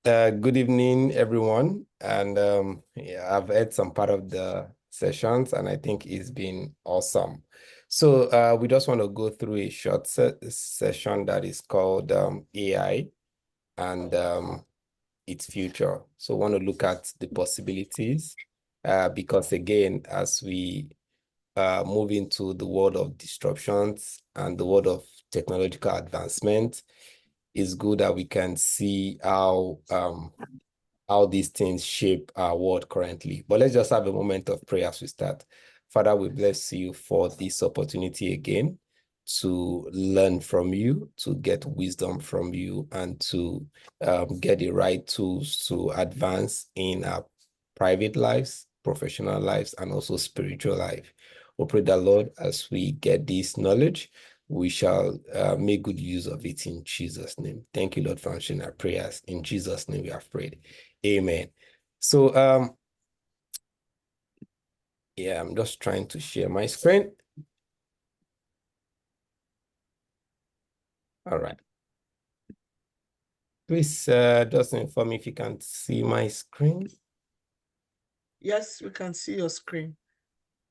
Good evening, everyone. And yeah, I've had some part of the sessions, and I think it's been awesome. So we just want to go through a short session that is called AI and its future. So want to look at the possibilities because again, as we move into the world of disruptions and the world of technological advancement, it's good that we can see how these things shape our world currently. But let's just have a moment of prayer as we start. Father, we bless you for this opportunity again to learn from you, to get wisdom from you, and to get the right tools to advance in our private lives, professional lives, and also spiritual life. We pray that, Lord, as we get this knowledge, we shall make good use of it in Jesus' name. Thank you, Lord, for answering our prayers. In Jesus' name we have prayed. Amen. So, yeah, I'm just trying to share my screen. All right. Please just inform me if you can see my screen. Yes, we can see your screen.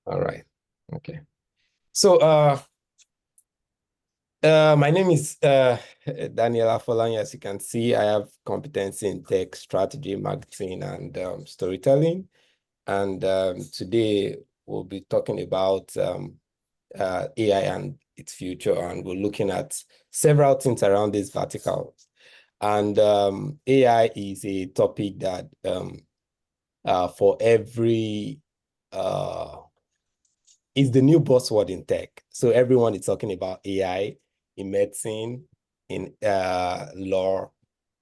All right. Okay. So, my name is Daniel Afolayan. As you can see, I have competency in tech strategy, marketing, and storytelling. And today we'll be talking about AI and its future, and we're looking at several things around this vertical. And AI is a topic that for every is the new buzzword in tech. So everyone is talking about AI in medicine, in law,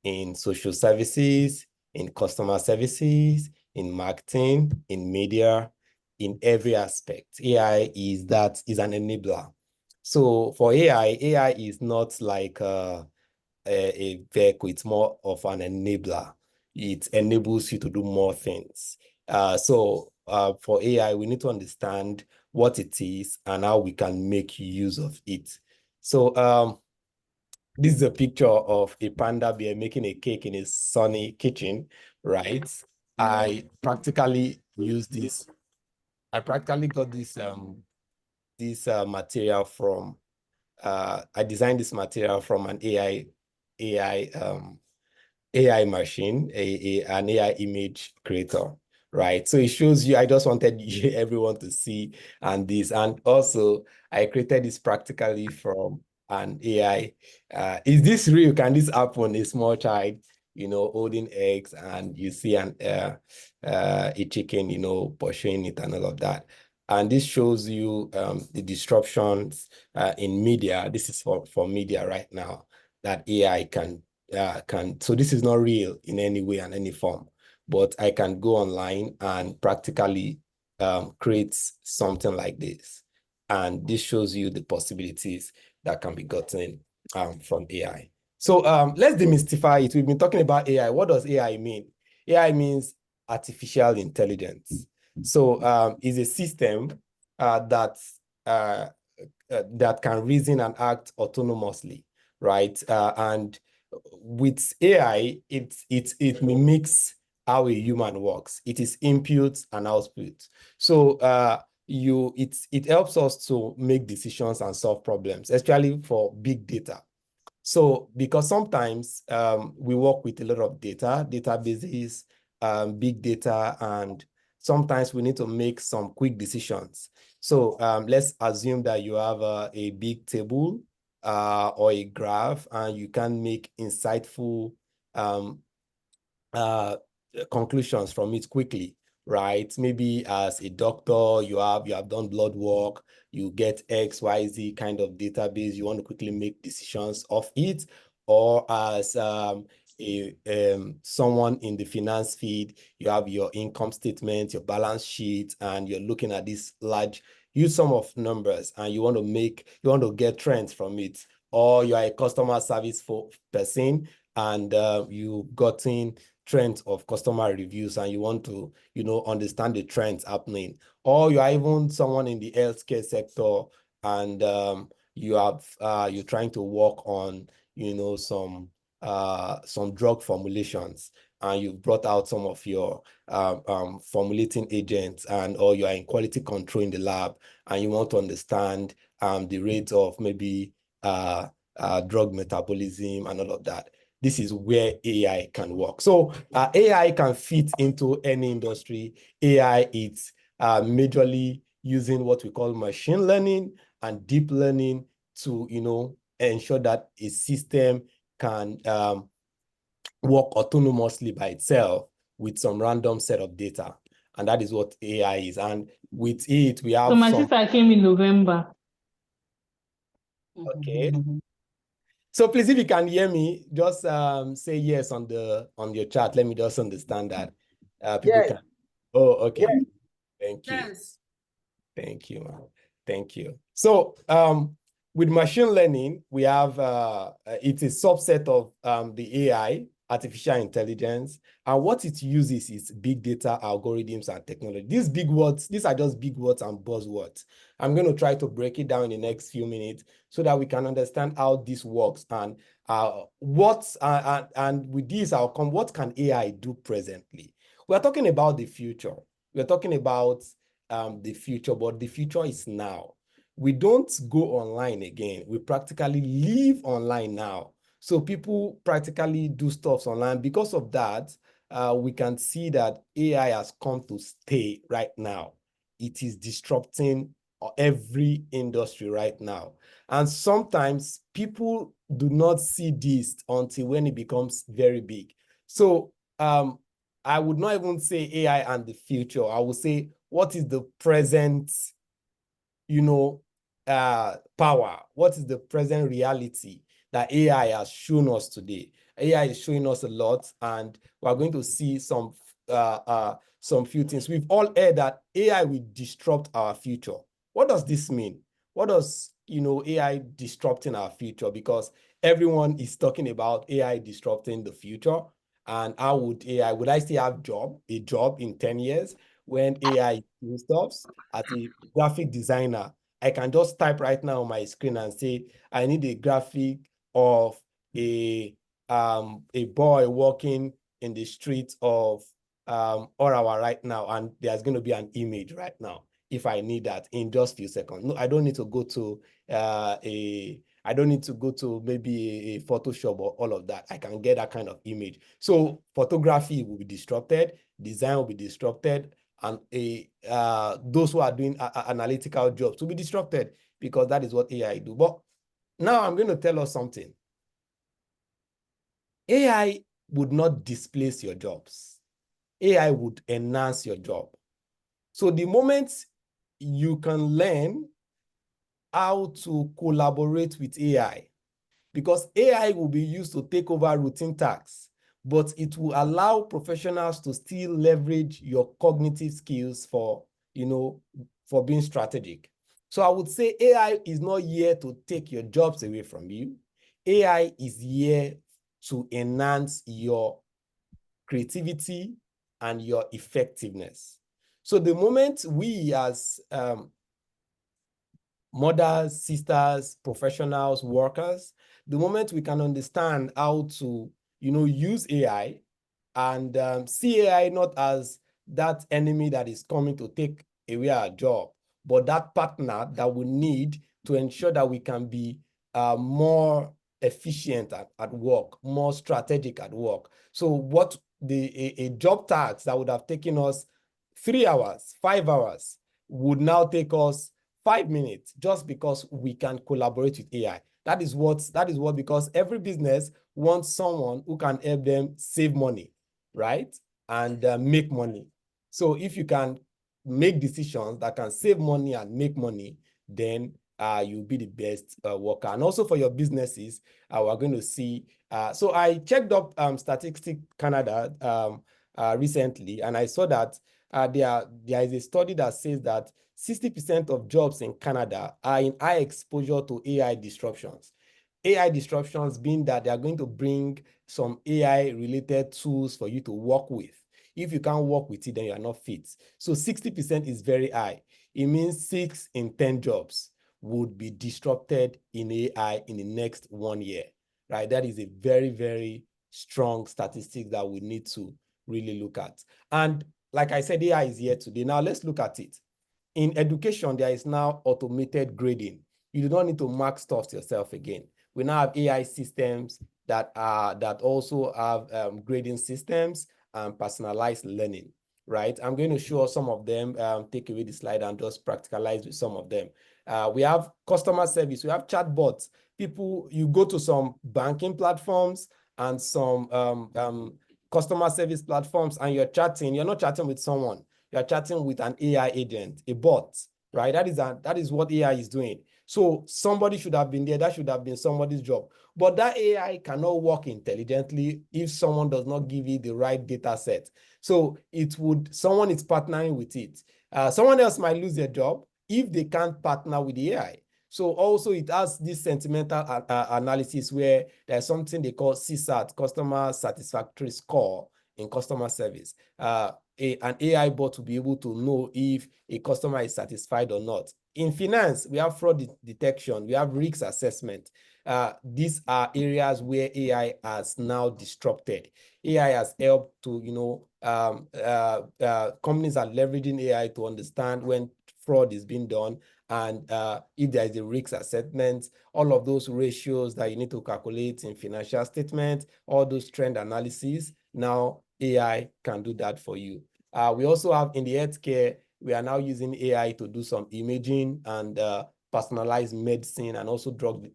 in social services, in customer services, in marketing, in media, in every aspect. AI is an enabler. So for AI is not like a vehicle, it's more of an enabler. It enables you to do more things. So for AI, we need to understand what it is and how we can make use of it. So this is a picture of a panda bear making a cake in a sunny kitchen, right? I practically use this. I practically got this material from I designed this material from an AI machine, an AI image creator, right? So it shows you, I just wanted everyone to see and also I created this practically from an AI. Is this real? Can this happen? A small child, holding eggs and you see a chicken, pursuing it and all of that. And this shows you the disruptions in media. This is for media right now that AI so this is not real in any way and any form, but I can go online and practically create something like this. And this shows you the possibilities that can be gotten from AI. So let's demystify it. We've been talking about AI. What does AI mean? AI means artificial intelligence. So it's a system uh, that can reason and act autonomously, right? And with AI, it mimics how a human works. It is input and output. So it helps us to make decisions and solve problems, especially for big data. So because sometimes we work with a lot of databases, big data, and sometimes we need to make some quick decisions. So let's assume that you have a big table or a graph, and you can make insightful um, uh, conclusions from it quickly, right? Maybe as a doctor, you have done blood work, you get XYZ kind of database, you want to quickly make decisions of it, or as someone in the finance field, you have your income statement, your balance sheet, and you're looking at this large huge sum of numbers, and you want to get trends from it, or you are a customer service person, and you've gotten trends of customer reviews and you want to, understand the trends happening. Or you are even someone in the healthcare sector and you're trying to work on, some some drug formulations, and you've brought out some of your formulating agents, and or you are in quality control in the lab, and you want to understand the rate of maybe drug metabolism and all of that. This is where AI can work. So AI can fit into any industry. AI is majorly using what we call machine learning and deep learning to, ensure that a system can work autonomously by itself with some random set of data. And that is what AI is. And with it, we So have my some. sister came in November. Okay. So please, if you can hear me, just say yes on your chat. Let me just understand that people Yes. can. Oh, okay. Yes. Thank you. Yes. Thank you, man. Thank you. So with machine learning, we have it's a subset of the AI, artificial intelligence, and what it uses is big data, algorithms, and technology. These big words, these are just big words and buzzwords. I'm going to try to break it down in the next few minutes so that we can understand how this works and and with this outcome, what can AI do presently? We're talking about the future. We're talking about the future, but the future is now. We don't go online again. We practically live online now. So people practically do stuff online. Because of that, we can see that AI has come to stay right now. It is disrupting every industry right now. And sometimes people do not see this until when it becomes very big. So I would not even say AI and the future. I would say, what is the present, power? What is the present reality that AI has shown us today? AI is showing us a lot, and we're going to see some few things. We've all heard that AI will disrupt our future. What does this mean? What does, AI disrupting our future? Because everyone is talking about AI disrupting the future. And how would I still have a job in 10 years when AI doing stuff? As a graphic designer, I can just type right now on my screen and say, I need a graphic of a boy walking in the streets of Orawa right now, and there's going to be an image right now if I need that in just a few seconds. No, I don't need to go to I don't need to go to maybe a Photoshop or all of that. I can get that kind of image. So photography will be disrupted, design will be disrupted, and those who are doing analytical jobs will be disrupted, because that is what AI do. But now I'm going to tell us something. AI would not displace your jobs. AI would enhance your job. So the moment you can learn how to collaborate with AI, because AI will be used to take over routine tasks, but it will allow professionals to still leverage your cognitive skills for being strategic. So I would say AI is not here to take your jobs away from you. AI is here to enhance your creativity and your effectiveness. So the moment we as mothers, sisters, professionals, workers, the moment we can understand how to, use AI and see AI not as that enemy that is coming to take away our job, but that partner that we need to ensure that we can be more efficient at work, more strategic at work. So what a job task that would have taken us 3 hours, 5 hours would now take us 5 minutes, just because we can collaborate with AI. That is what, because every business wants someone who can help them save money, right? And make money. So if you can make decisions that can save money and make money, then you'll be the best worker. And also for your businesses, we're going to see. So I checked up Statistics Canada recently, and I saw that there is a study that says that 60% of jobs in Canada are in high exposure to AI disruptions. AI disruptions being that they are going to bring some AI-related tools for you to work with. If you can't work with it, then you are not fit. So 60% is very high. It means 6 in 10 jobs would be disrupted in AI in the next 1 year. right? That is a very, very strong statistic that we need to really look at. And like I said, AI is here today. Now let's look at it. In education, there is now automated grading. You do not need to mark stuff yourself again. We now have AI systems that also have grading systems and personalized learning, right? I'm going to show us some of them, take away the slide and just practicalize with some of them. We have customer service, we have chatbots. People, you go to some banking platforms and some customer service platforms and you're not chatting with someone, you're chatting with an AI agent, a bot, right? That is what AI is doing. So somebody should have been there. That should have been somebody's job. But that AI cannot work intelligently if someone does not give it the right data set. So someone is partnering with it. Someone else might lose their job if they can't partner with the AI. So also it has this sentimental analysis where there's something they call CSAT, customer satisfactory score in customer service. An AI bot will be able to know if a customer is satisfied or not. In finance, we have fraud detection, we have risk assessment. These are areas where AI has now disrupted. AI has helped to, companies are leveraging AI to understand when fraud is being done and if there is a risk assessment, all of those ratios that you need to calculate in financial statements, all those trend analysis, now AI can do that for you. We also have in the healthcare, we are now using AI to do some imaging and personalized medicine and also drug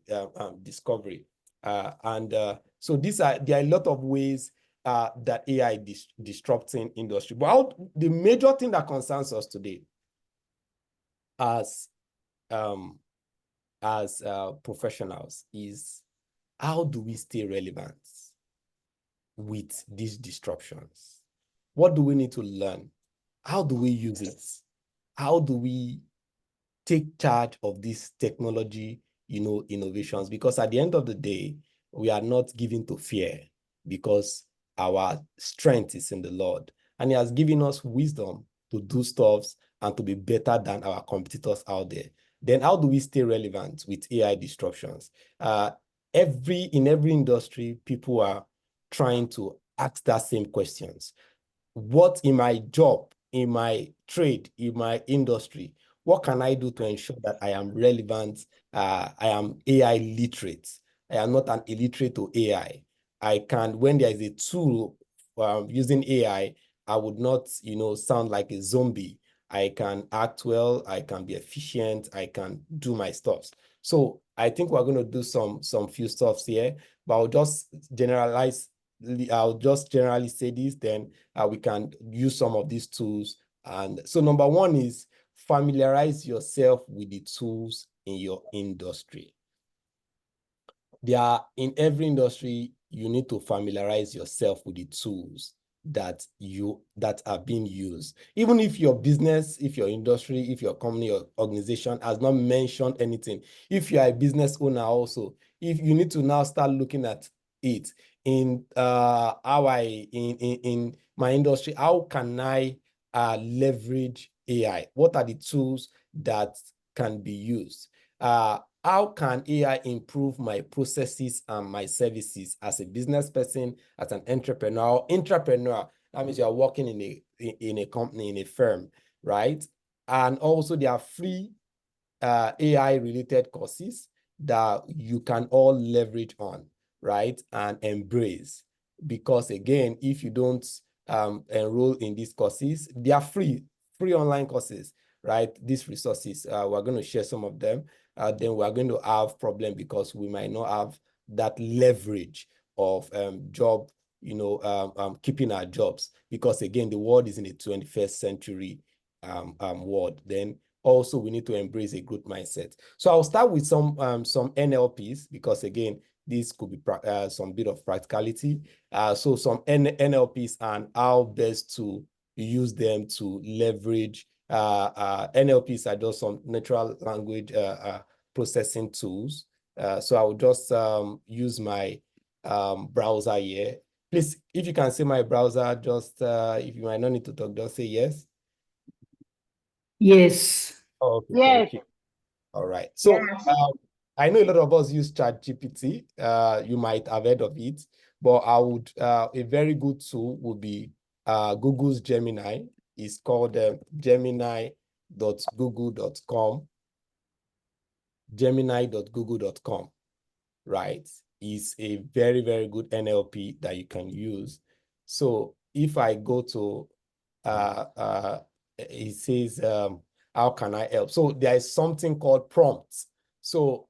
discovery. So there are a lot of ways that AI disrupting industry. But the major thing that concerns us today as professionals is how do we stay relevant with these disruptions? What do we need to learn? How do we use it? How do we take charge of this technology, innovations? Because at the end of the day, we are not given to fear because our strength is in the Lord. And He has given us wisdom to do stuff and to be better than our competitors out there. Then how do we stay relevant with AI disruptions? In every industry, people are trying to ask that same questions. What in my job, in my trade, in my industry, what can I do to ensure that I am relevant? I am AI literate. I am not an illiterate to AI. When there is a tool using AI, I would not, sound like a zombie. I can act well, I can be efficient, I can do my stuff. So I think we're going to do some few stuffs here, but I'll just generally say this, then we can use some of these tools. And so number one is familiarize yourself with the tools in your industry. In every industry, you need to familiarize yourself with the tools that are being used. Even if your business, if your industry, if your company or organization has not mentioned anything, if you are a business owner also, if you need to now start looking at it in in my industry, how can I leverage AI? What are the tools that can be used? How can AI improve my processes and my services as a business person, as an entrepreneur? That means you are working in a company, in a firm, right? And also there are free AI-related courses that you can all leverage on, right? And embrace. Because again, if you don't enroll in these courses, they are free online courses, right? These resources, we're going to share some of them. Then we're going to have problem because we might not have that leverage of job, keeping our jobs. Because again, the world is in the 21st century world. Then also we need to embrace a growth mindset. So I'll start with some NLPs because again, this could be some bit of practicality. So some NLPs and how best to use them to leverage. NLPs are just some natural language processing tools. So I will just use my browser here. Please, if you can see my browser, just if you might not need to talk, just say yes. Yes. Oh, okay, Yes. thank you. All right. So Yes. I know a lot of us use ChatGPT. You might have heard of it, but I would a very good tool would be Google's Gemini. It's called gemini.google.com. Gemini.google.com, right? Is a very, very good NLP that you can use. So if I go to it says how can I help? So there is something called prompts. So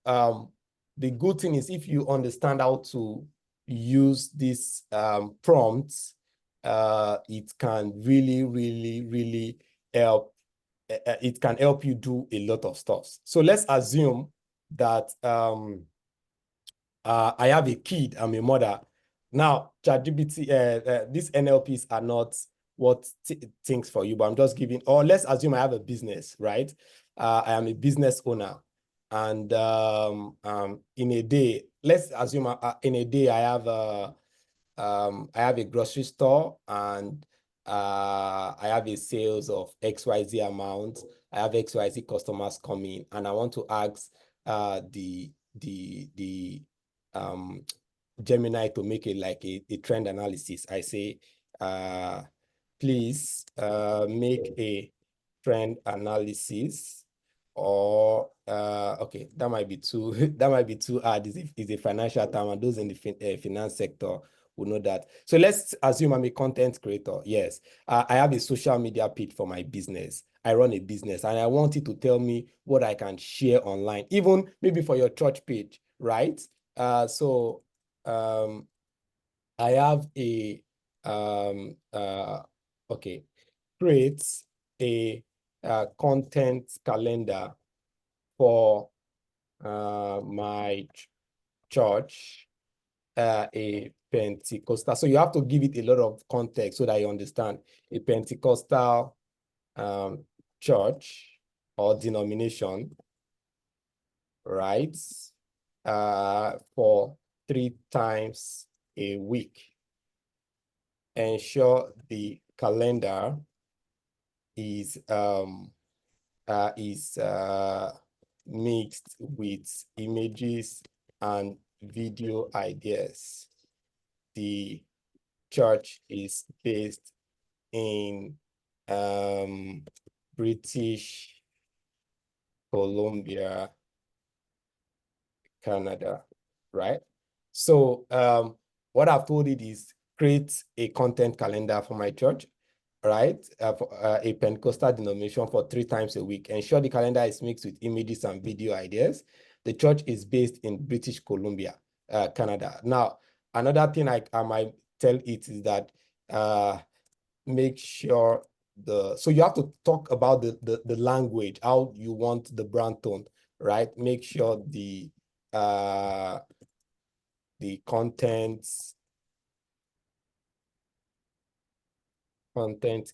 the good thing is if you understand how to use these prompts, it can really, really, really help. It can help you do a lot of stuff. So let's assume that I have a kid, I'm a mother. Now, ChatGPT, these NLPs are not what thinks for you, but I'm just giving, or let's assume I have a business, right? I am a business owner. And in a day, let's assume in a day I have a grocery store and I have a sales of XYZ amount. I have XYZ customers coming, and I want to ask the Gemini to make it like a trend analysis. I say, please make a trend analysis, or okay, that might be too that might be too hard. Is a financial term, and those in the finance sector will know that. So let's assume I'm a content creator. Yes, I have a social media page for my business. I run a business, and I want it to tell me what I can share online, even maybe for your church page, right? So I have a okay, create a content calendar for my church, a Pentecostal. So you have to give it a lot of context so that you understand. A Pentecostal church or denomination, right? For 3 times a week. Ensure the calendar is mixed with images and video ideas. The church is based in British Columbia, Canada, right? So what I've told it is create a content calendar for my church, right? For a Pentecostal denomination for 3 times a week. Ensure the calendar is mixed with images and video ideas. The church is based in British Columbia, Canada. Now, another thing I might tell it is that make sure so you have to talk about the language, how you want the brand tone, right? Make sure the content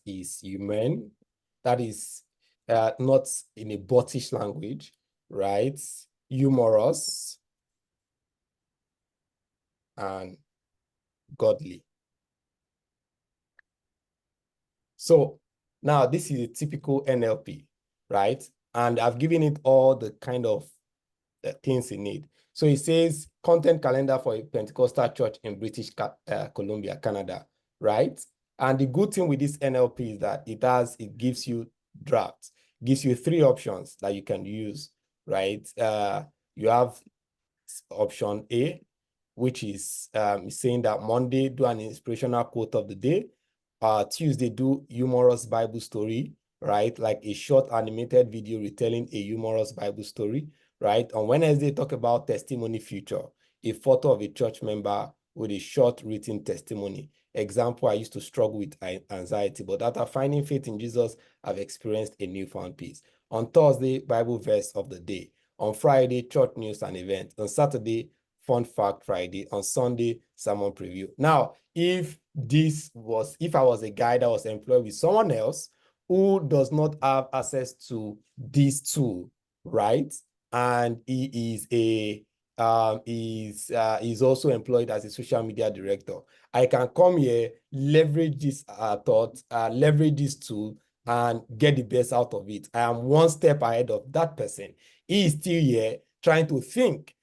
is human. That is not in a bottish language, right? Humorous and godly. So now this is a typical NLP, right? And I've given it all the kind of things it needs. So it says content calendar for a Pentecostal church in British Columbia, Canada, right? And the good thing with this NLP is that it gives you drafts, gives you 3 options that you can use, right? You have option A, which is saying that Monday, do an inspirational quote of the day. Tuesday, do humorous Bible story, right? Like a short animated video retelling a humorous Bible story, right? On Wednesday, talk about testimony future, a photo of a church member with a short written testimony. Example, I used to struggle with anxiety, but after finding faith in Jesus, I've experienced a newfound peace. On Thursday, Bible verse of the day. On Friday, church news and events. On Saturday, fun fact Friday. On Sunday, sermon preview. Now, if I was a guy that was employed with someone else who does not have access to this tool, right? And he is also employed as a social media director. I can come here, leverage this leverage this tool, and get the best out of it. I am one step ahead of that person. He is still here trying to think.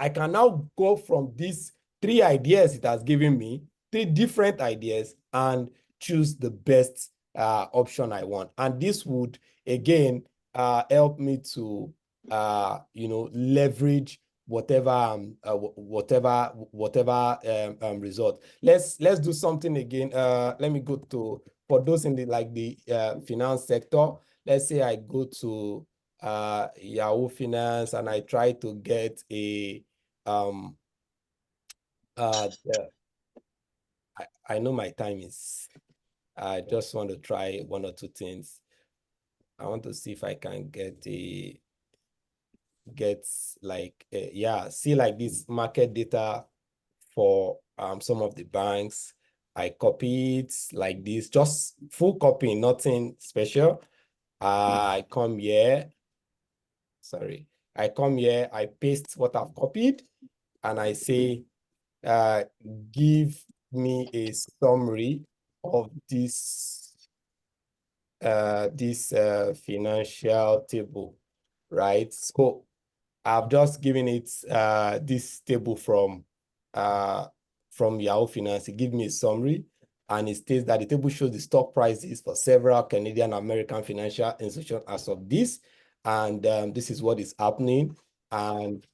I can now go from these 3 ideas it has given me, 3 different ideas, and choose the best option I want. And this would, again, help me to, leverage whatever result. Let's do something again. Let me go to, for those in the finance sector. Let's say I go to Yahoo Finance and I try to get a I know my time is. I just want to try 1 or 2 things. I want to see if I can get see like this market data for some of the banks. I copy it like this, just full copy, nothing special. I come here. Sorry. I come here, I paste what I've copied, and I say, give me a summary of this financial table, right? So I've just given it this table from Yahoo Finance. It gives me a summary, and it states that the table shows the stock prices for several Canadian American financial institutions as of this, and this is what is happening. And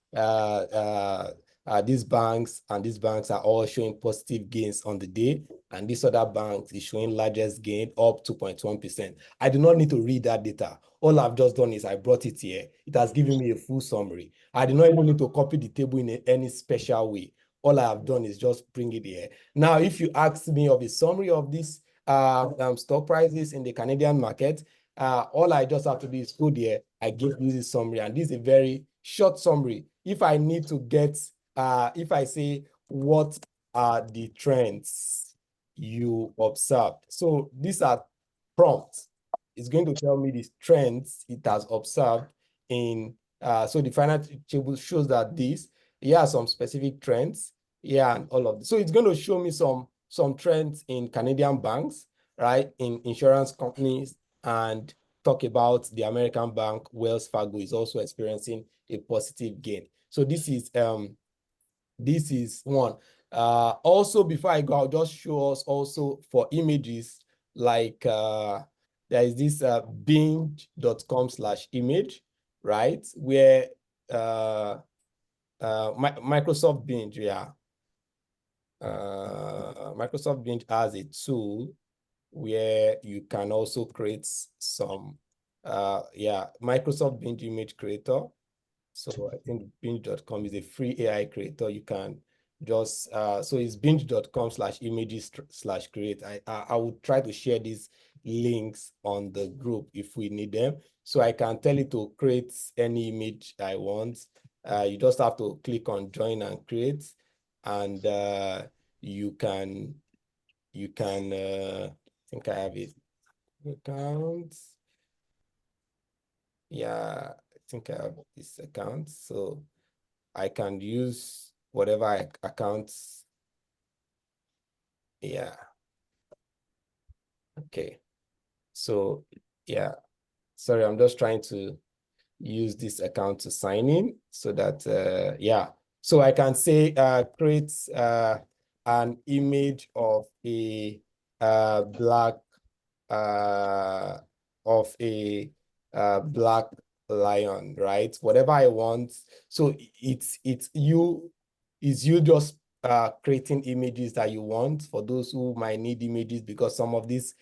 these banks are all showing positive gains on the day, and this other bank is showing largest gain up 2.1%. I do not need to read that data. All I've just done is I brought it here. It has given me a full summary. I did not even need to copy the table in any special way. All I have done is just bring it here. Now, if you ask me of a summary of these stock prices in the Canadian market, all I just have to do is go there. I give you this summary, and this is a very short summary. If I need to get, if I say, what are the trends you observed? So these are prompts. It's going to tell me the trends it has observed in, so the final table shows that here are some specific trends, and all of this. So it's going to show me some trends in Canadian banks, right, in insurance companies, and talk about the American bank, Wells Fargo, is also experiencing a positive gain. So this is one. Also, before I go, I'll just show us also for images, like there is this binge.com/image, right? Where Microsoft Binge, Microsoft Binge has a tool where you can also create some, Microsoft Binge image creator. So I think binge.com is a free AI creator. You can just, so it's binge.com/images/create. I would try to share these links on the group if we need them. So I can tell it to create any image I want. You just have to click on join and create, and you can, I think I have it. Account. Yeah, I think I have this account. So I can use whatever accounts. Yeah. Okay. So yeah, sorry, I'm just trying to use this account to sign in so that, so I can say, create an image of a black black lion, right? Whatever I want. So it's you just creating images that you want, for those who might need images, because some of these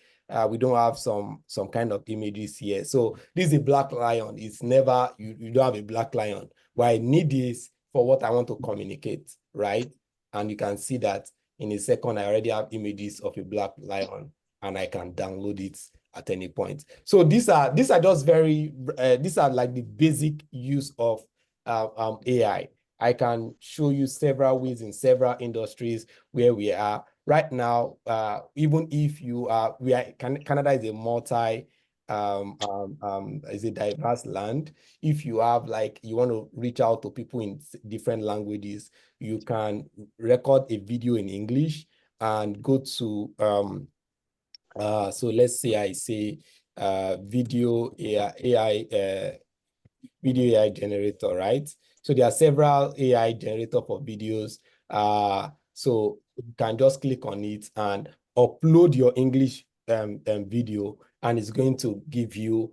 we don't have some kind of images here. So this is a black lion. It's never, you don't have a black lion. What I need is for what I want to communicate, right? And you can see that in a second, I already have images of a black lion, and I can download it at any point. So these are just these are like the basic use of AI. I can show you several ways in several industries where we are right now. Even if you are, Canada is a is a diverse land. If you have, like, you want to reach out to people in different languages, you can record a video in English and go to so let's say I say video AI video AI generator, right? So there are several AI generator for videos. So you can just click on it and upload your English video, and it's going to give you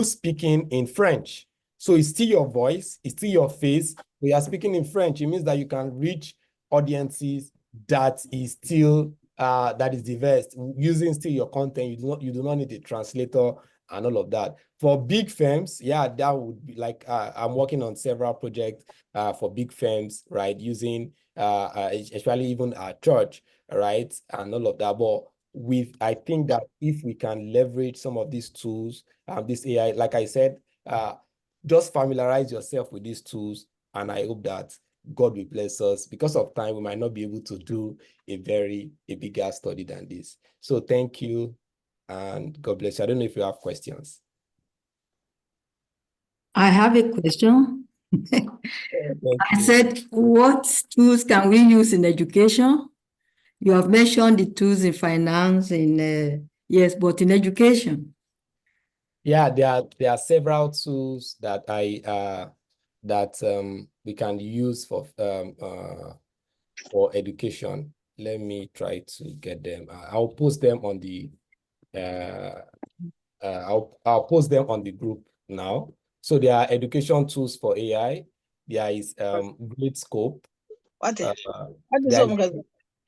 speaking in French. So it's still your voice, it's still your face, but you are speaking in French. It means that you can reach audiences that is still that is diverse, using still your content. You do not need a translator and all of that. For big firms, yeah, that would be like I'm working on several projects for big firms, right? Using especially even our church, right, and all of that. But I think that if we can leverage some of these tools, this AI, like I said, just familiarize yourself with these tools, and I hope that God will bless us. Because of time, we might not be able to do a bigger study than this. So thank you, and God bless you. I don't know if you have questions. I have a question. I said, what tools can we use in education? You have mentioned the tools in finance, yes, but in education. Yeah, there are several tools that we can use for education. Let me try to get them. I'll post them on the I'll post them on the group now. So there are education tools for AI. There is Great Scope. What is There is,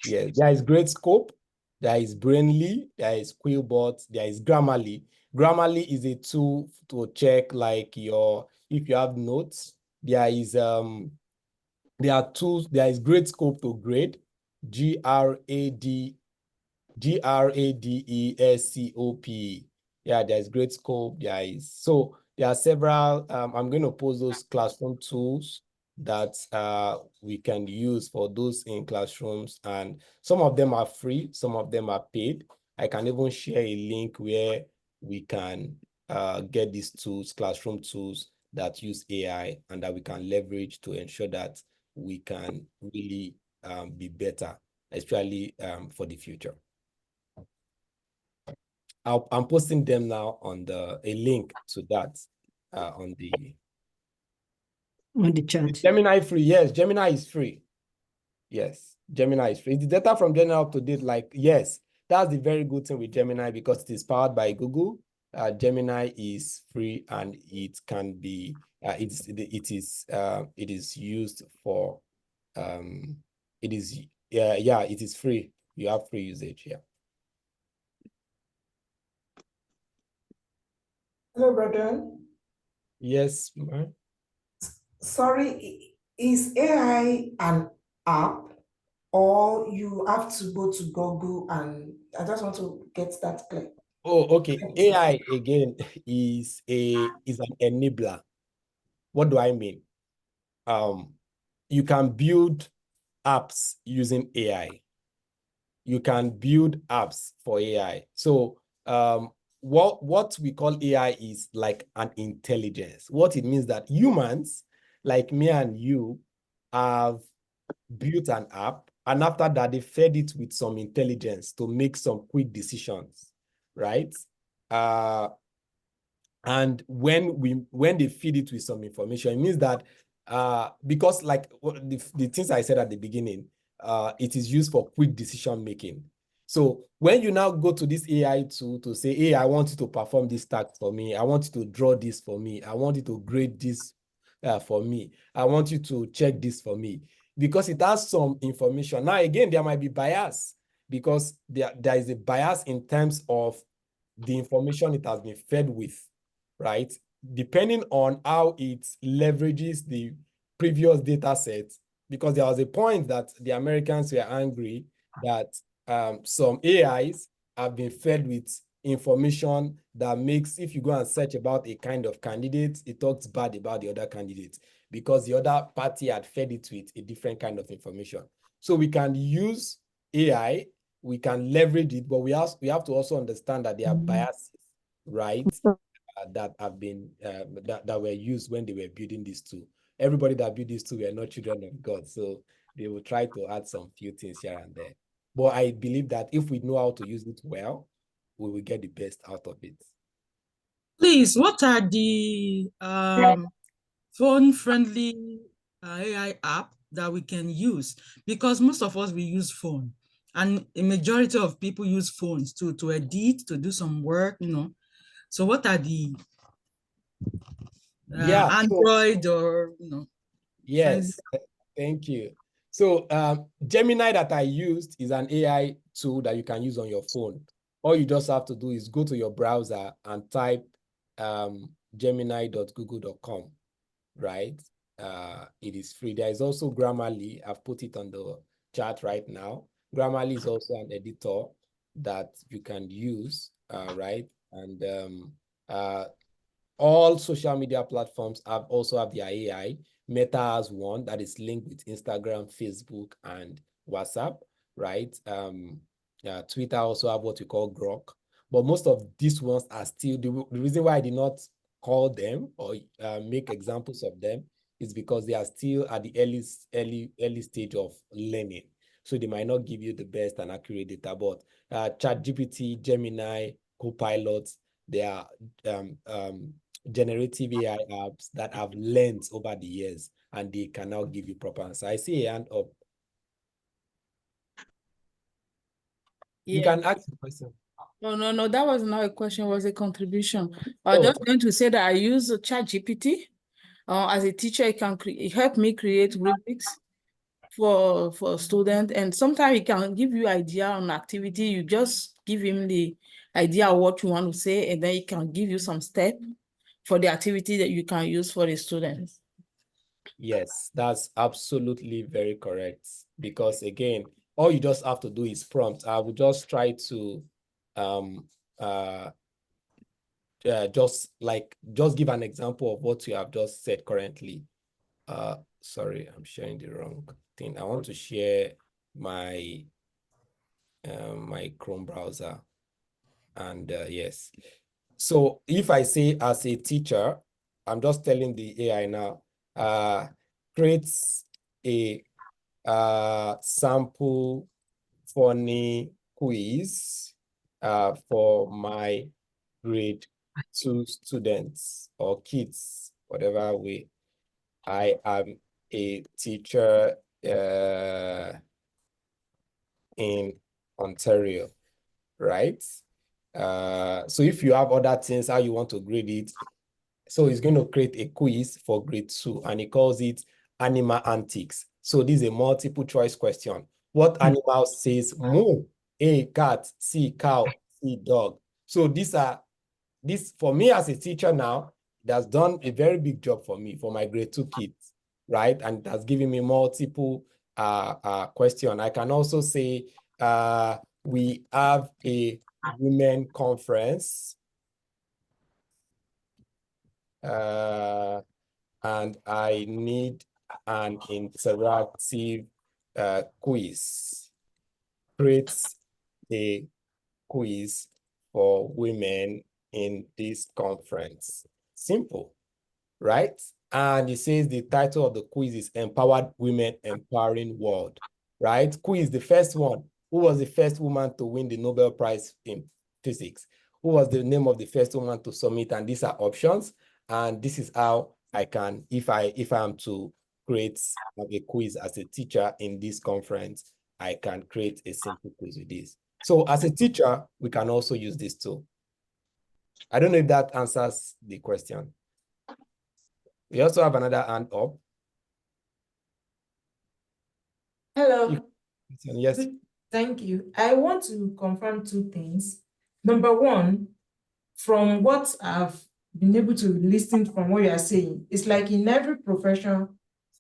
yeah, there is Great Scope. There is Brainly. There is Quillbot. There is Grammarly. Grammarly is a tool to check like if you have notes. There are tools. There is Great Scope to grade. GRADESCOP. Yeah, there's Great Scope. There are several. I'm going to post those classroom tools that we can use for those in classrooms, and some of them are free, some of them are paid. I can even share a link where we can get these tools, classroom tools that use AI, and that we can leverage to ensure that we can really be better, especially for the future. I'm posting them now on a link to that on the chat. Gemini free. Yes, Gemini is free. Yes, Gemini is free. The data from Gemini up to date, like, yes, that's the very good thing with Gemini, because it is powered by Google. Gemini is free, and it can be it is used for it is free. You have free usage. Yeah. Hello, brother. Yes, ma'am. Sorry, is AI an app, or you have to go to Google? And I just want to get that clear. Oh, okay. AI again is an enabler. What do I mean? You can build apps using AI. You can build apps for AI. So what we call AI is like an intelligence. What it means that humans like me and you have built an app, and after that they fed it with some intelligence to make some quick decisions, right? And when they feed it with some information, it means that because like the things I said at the beginning, it is used for quick decision making. So when you now go to this AI tool to say, hey, I want you to perform this task for me, I want you to draw this for me, I want you to grade this for me, I want you to check this for me, because it has some information. Now again, there might be bias, because there is a bias in terms of the information it has been fed with, right? Depending on how it leverages the previous data sets, because there was a point that the Americans were angry that some AIs have been fed with information that makes, if you go and search about a kind of candidate, it talks bad about the other candidate, because the other party had fed it with a different kind of information. So we can use AI, we can leverage it, but we have to also understand that there are biases, right? That have been that were used when they were building this tool. Everybody that built this tool were not children of God, so they will try to add some few things here and there. But I believe that if we know how to use it well, we will get the best out of it. Please, what are the phone-friendly AI app that we can use, because most of us, we use phone, and a majority of people use phones to edit, to do some work, you know. So what are the Yeah. Android or, you know, Yes. Thank you. So Gemini that I used is an AI tool that you can use on your phone. All you just have to do is go to your browser and type gemini.google.com, right? It is free. There is also Grammarly. I've put it on the chat right now. Grammarly is also an editor that you can use, right? And all social media platforms also have their AI. Meta has one that is linked with Instagram, Facebook, and WhatsApp, right? Twitter also have what we call Grok. But most of these ones are still, the reason why I did not call them or make examples of them is because they are still at the early stage of learning. So they might not give you the best and accurate data, but ChatGPT, Gemini, Copilot, they are generative AI apps that have learned over the years, and they can now give you proper answer. I see a hand up. You Yeah. can ask the question. No, that was not a question, it was a contribution. I was just going to say that I use ChatGPT. As a teacher, it helped me create rubrics for students, and sometimes it can give you idea on activity. You just give him the idea of what you want to say, and then it can give you some steps for the activity that you can use for the students. Yes, that's absolutely very correct. Because again, all you just have to do is prompt. I will just try to just give an example of what you have just said currently. Sorry, I'm sharing the wrong thing. I want to share my my Chrome browser. And yes. So if I say as a teacher, I'm just telling the AI now, create a sample funny quiz for my grade 2 students or kids, whatever way. I am a teacher in Ontario, right? So if you have other things, how you want to grade it, so it's going to create a quiz for grade 2, and it calls it animal antics. So this is a multiple choice question. What animal says moo? A, cat, C, cow, C, dog. So this for me as a teacher now, it has done a very big job for me, for my grade 2 kids, right? And it has given me multiple question. I can also say, we have a women conference, and I need an interactive quiz. Create a quiz for women in this conference. Simple, right? And it says the title of the quiz is Empowered Women, Empowering World, right? Quiz, the first one. Who was the first woman to win the Nobel Prize in Physics? Who was the name of the first woman to submit? And these are options. And this is how I can, if I am to create a quiz as a teacher in this conference, I can create a simple quiz with this. So as a teacher, we can also use this tool. I don't know if that answers the question. We also have another hand up. Hello. Yes. Thank you. I want to confirm two things. Number one, from what I've been able to listen from what you are saying, it's like in every profession,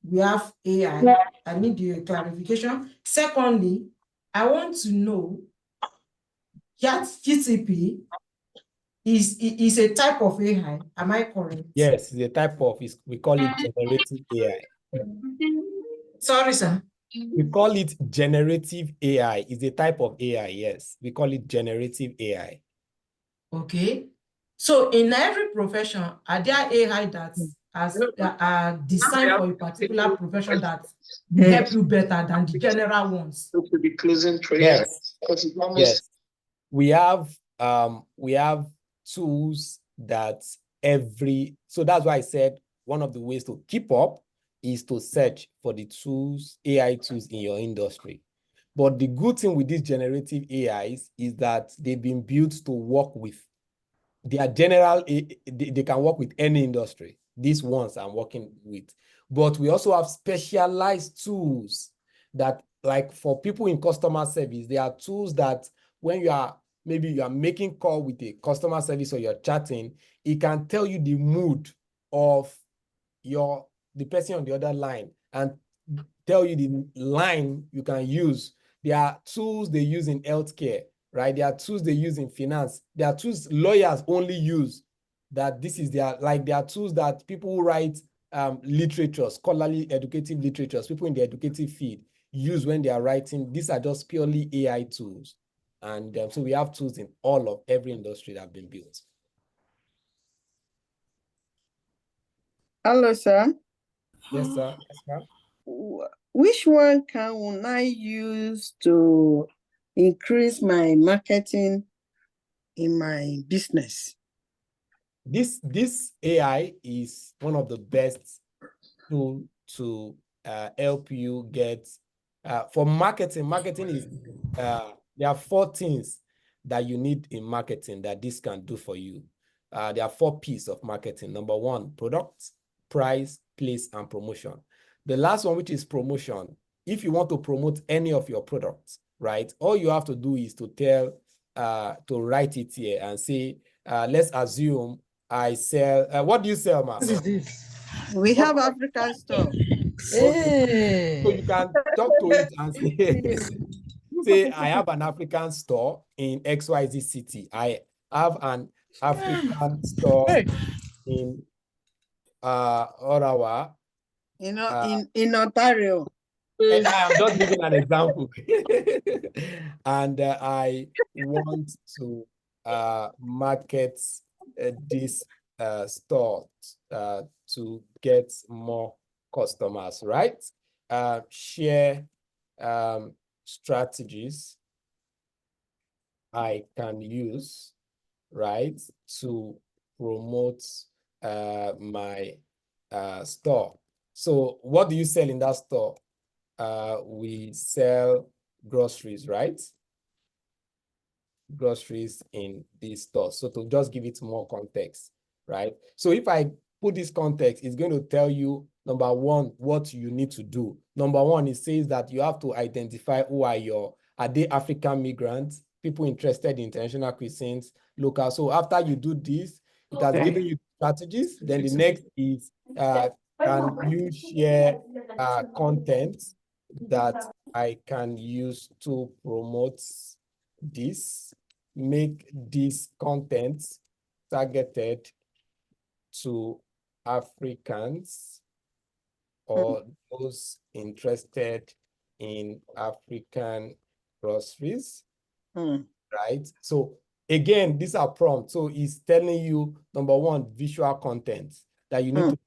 we have AI. I need your clarification. Secondly, I want to know ChatGPT is a type of AI. Am I correct? Yes, the type of, we call it generative AI. Sorry, sir. We call it generative AI. It's a type of AI, yes. We call it generative AI. Okay. So in every profession, are there AI that are designed for a particular profession that will help you better than the general ones? Yes. Yes. We have tools that so that's why I said one of the ways to keep up is to search for the tools, AI tools in your industry. But the good thing with these generative AIs is that they've been built to work with, they are general, they can work with any industry. These ones I'm working with. But we also have specialized tools that, like for people in customer service, there are tools that when you are, maybe you are making call with a customer service or you're chatting, it can tell you the mood of the person on the other line and tell you the line you can use. There are tools they use in healthcare, right? There are tools they use in finance. There are tools lawyers only use, that this is their, like there are tools that people who write literature, scholarly educative literatures, people in the educative field use when they are writing. These are just purely AI tools. And so we have tools in every industry that have been built. Hello, sir. Yes, sir. Yes, sir. Which one can I use to increase my marketing in my business? This AI is one of the best tools to help you get for marketing. Marketing is there are 4 things that you need in marketing that this can do for you. There are 4 P's of marketing. Number 1, product, price, place, and promotion. The last one, which is promotion, if you want to promote any of your products, right, all you have to do is to to write it here and say, let's assume I sell, what do you sell, ma'am? What is this? We have African store. Hey. So you can talk to it and say, say, I have an African store in XYZ city. I have an African store in Ottawa. In Ontario. And I am just giving an example. And I want to market this store to get more customers, right? Share strategies I can use, right, to promote my store. So what do you sell in that store? We sell groceries, right? Groceries in this store. So to just give it more context, right? So if I put this context, it's going to tell you, number 1, what you need to do. Number 1, it says that you have to identify who are they African migrants, people interested in international cuisines, local. So after you do this, it has given you strategies. Then the next is, can you share content that I can use to promote this, make this content targeted to Africans or those interested in African groceries, right? So again, these are prompts. So it's telling you, number 1, visual content that you need to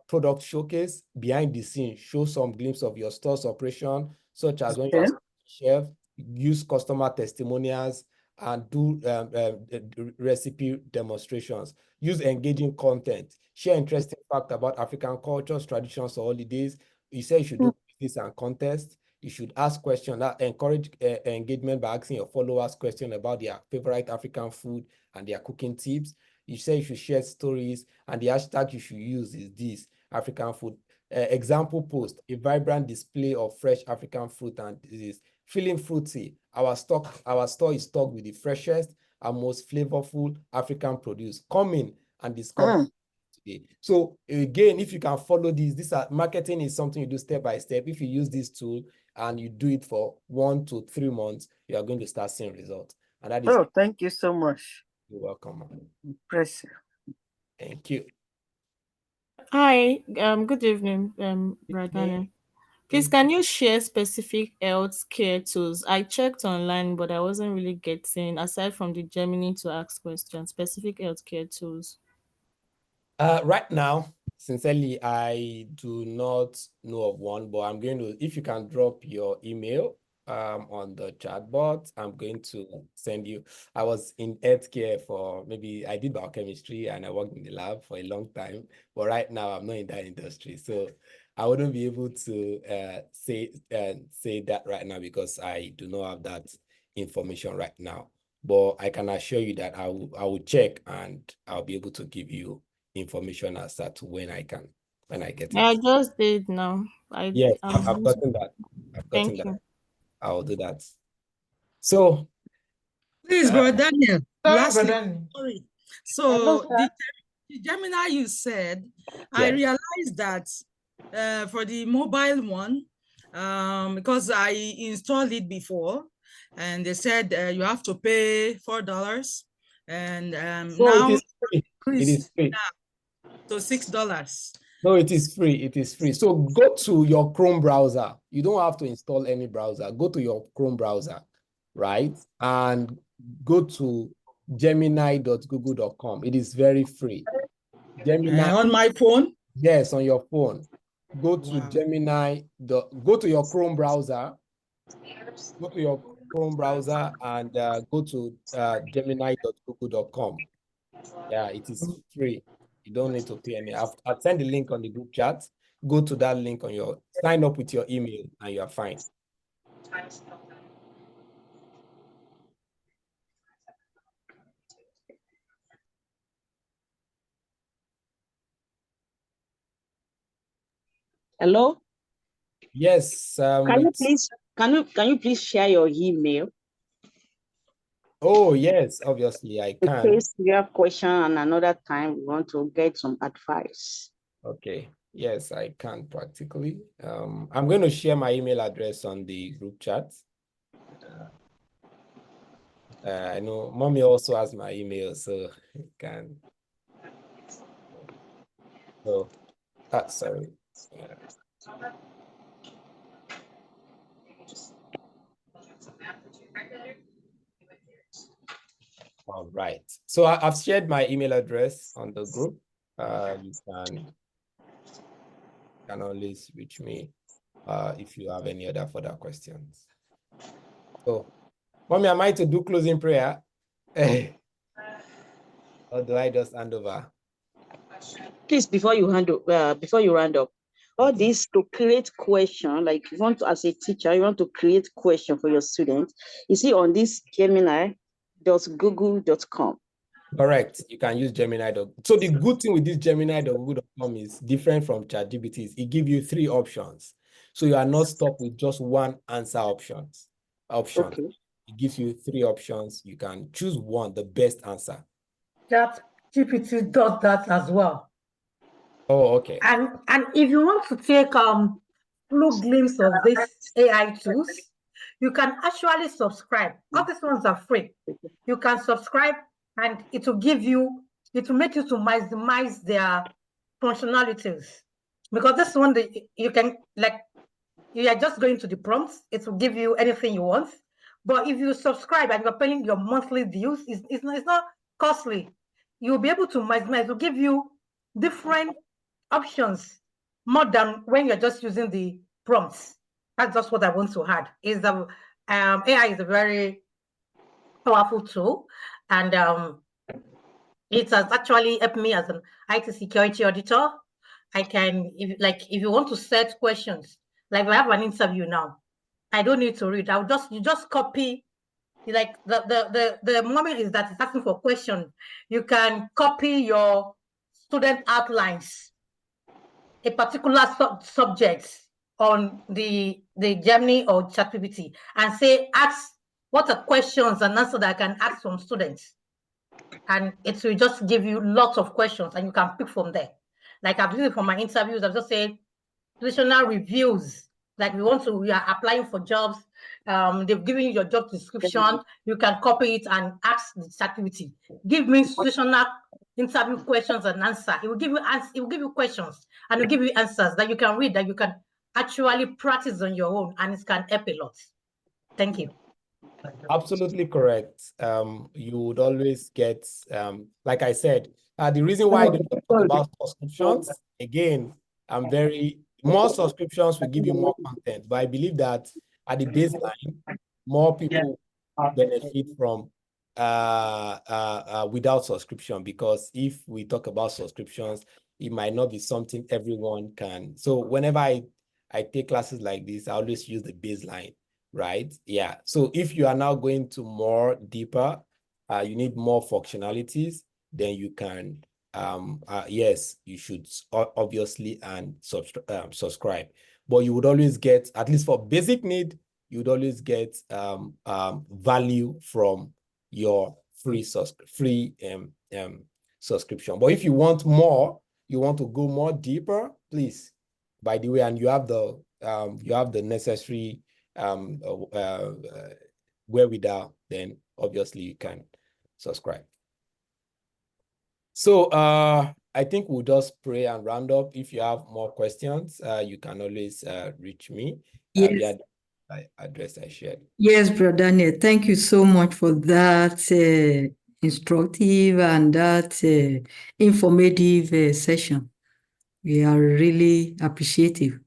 product showcase, behind the scenes, show some glimpse of your store's operation, such as when you're chef, use customer testimonials and do recipe demonstrations. Use engaging content, share interesting fact about African cultures, traditions, or holidays. You say you should do quiz and contest. You should ask questions that encourage engagement by asking your followers questions about their favorite African food and their cooking tips. You say you should share stories, and the hashtag you should use is this, African food. Example post, a vibrant display of fresh African fruit and disease. Feeling fruity, our store is stocked with the freshest and most flavorful African produce. Come in and discover today. So again, if you can follow this marketing is something you do step by step. If you use this tool and you do it for 1 to 3 months, you are going to start seeing results. And that is. Oh, thank you so much. You're welcome. Impressive. Thank you. Hi, good evening, Radhani. Please, can you share specific healthcare tools? I checked online, but I wasn't really getting, aside from the Gemini to ask questions, specific healthcare tools. Right now, sincerely, I do not know of one, but I'm going to, if you can drop your email, on the chatbot. I'm going to send you. I was in healthcare for I did biochemistry and I worked in the lab for a long time, but right now I'm not in that industry. So I wouldn't be able to say that right now because I do not have that information right now. But I can assure you that I will check and I'll be able to give you information as to when I get it. I just did now. Yes, I've gotten that. Thank you. I'll do that. So, Please, Bro Daniel. Lastly, Daniel. sorry. So the Gemini you said, I realized that for the mobile one, because I installed it before, and they said you have to pay $4, and now it is free. It is free. To $6. No, it is free. It is free. So go to your Chrome browser. You don't have to install any browser. Go to your Chrome browser, right? And go to gemini.google.com. It is very free. Gemini on my phone? Yes, on your phone. Go to Gemini. Go to your Chrome browser. Go to your Chrome browser and go to gemini.google.com. Yeah, it is free. You don't need to pay any. I'll send the link on the group chat. Go to that link on your, sign up with your email and you are fine. Hello? Yes. Can you please share your email? Oh, yes, obviously I can. In case you have a question and another time we want to get some advice. Okay. Yes, I can practically. I'm going to share my email address on the group chat. I know mommy also has my email, so you can. So, sorry. All right. So I've shared my email address on the group. You can always reach me if you have any other further questions. So, mommy, am I to do closing prayer? Or do I just hand over? Please, before you round up, all this to create question, like you want to, as a teacher, you want to create question for your students. You see on this Gemini.google.com. Correct. You can use Gemini. So the good thing with this Gemini.google.com is different from ChatGPT. It gives you 3 options. So you are not stuck with just one answer option. Okay. It gives you 3 options. You can choose one, the best answer. ChatGPT does that as well. Oh, okay. And if you want to take full glimpse of these AI tools, you can actually subscribe. All these ones are free. You can subscribe and it will make you to maximize their functionalities. Because this one, you can, like, you are just going to the prompts, it will give you anything you want. But if you subscribe and you're paying your monthly dues, it's not costly. You'll be able to maximize. It will give you different options more than when you're just using the prompts. That's just what I want to add. Is the AI is a very powerful tool, and it has actually helped me as an IT security auditor. I can, if you want to set questions, like we have an interview now, I don't need to read. You just copy. Like the moment is that it's asking for question. You can copy your student outlines, a particular subject on the Gemini or ChatGPT, and say, ask what are questions and answers that I can ask from students. And it will just give you lots of questions and you can pick from there. Like I've used it for my interviews, I've just said positional reviews. Like we are applying for jobs. They've given you your job description. You can copy it and ask the ChatGPT. Give me situational interview questions and answer. It will give you questions and it will give you answers that you can read, that you can actually practice on your own, and it can help a lot. Thank you. Absolutely correct. You would always get, like I said, the reason why I don't talk about subscriptions, again, more subscriptions will give you more content, but I believe that at the baseline, more people benefit from without subscription, because if we talk about subscriptions, it might not be something everyone can. So whenever I take classes like this, I always use the baseline, right? Yeah. So if you are now going to more deeper, you need more functionalities, then you can, yes, you should obviously and subscribe. But you would always get, at least for basic need, you would always get value from your free subscription. But if you want more, you want to go more deeper, please, by the way, and you have the necessary wherewithal, then obviously you can subscribe. So I think we'll just pray and round up. If you have more questions, you can always reach me. Yes. Address I shared. Yes, Brother Daniel, thank you so much for that instructive and that informative session. We are really appreciative.